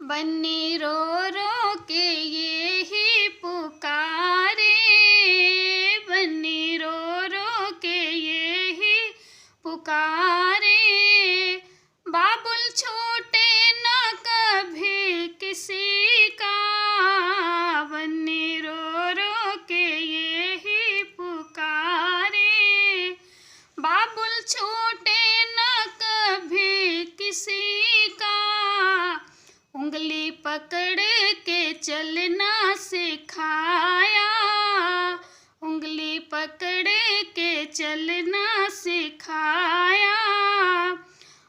बन्नी रो रो के ये ही पुकारे, बन्नी रो रो के ये ही पुकारे। बाबुल छूटे न कभी किसी का, बन्नी रो रो के ये ही पुकारे। बाबुल छूटे न कभी किसी का, उंगली पकड़ के चलना सिखाया, उंगली पकड़ के चलना सिखाया।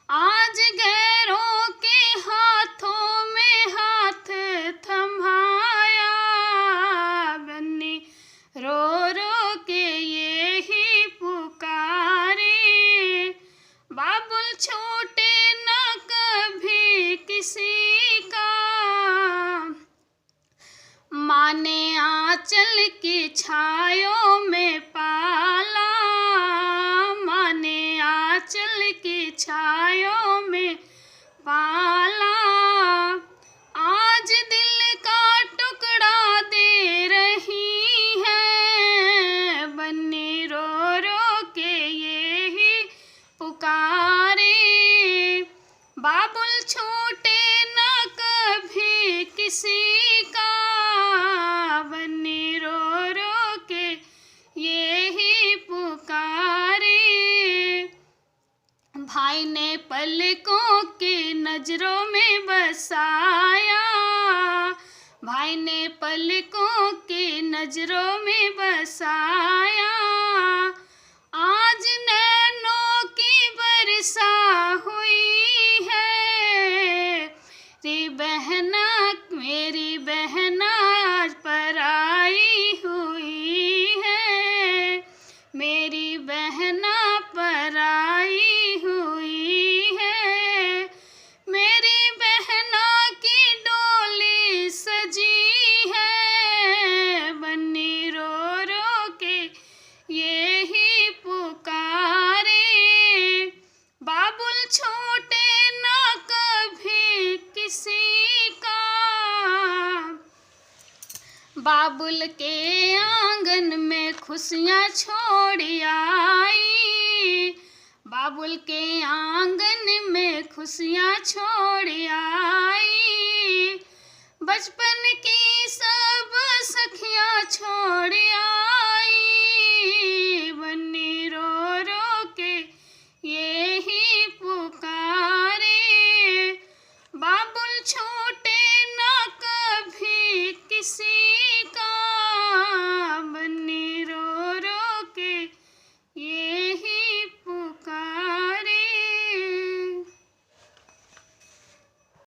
आज गैरों के हाथों में हाथ थमाया, बन्नी रो रो के ये ही पुकारे। बाबुल छूटे न कभी किसी का, माँ ने आंचल की छायों में पाला, माँ ने आंचल की छायों में पाला। आज दिल का टुकड़ा दे रही है, बन्नी रो रो के ये ही पुकारे। बाबुल छूटे न कभी किसी का, बन्नी रो रो के ये ही पुकारे। भाई ने पलकों की नजरों में बसाया, भाई ने पलकों की नजरों में बसाया। आज नैनों की वर्षा हुई है, री बहना मेरी बहना आज पराई हुई है, मेरी बहना पराई हुई है। मेरी बहना की डोली सजी है, बन्नी रो रो के ये ही पुकारे। बाबुल छूटे न कभी किसी का, बाबुल के आंगन में खुशियाँ छोड़ आई, बाबुल के आंगन में खुशियाँ छोड़ आई। बचपन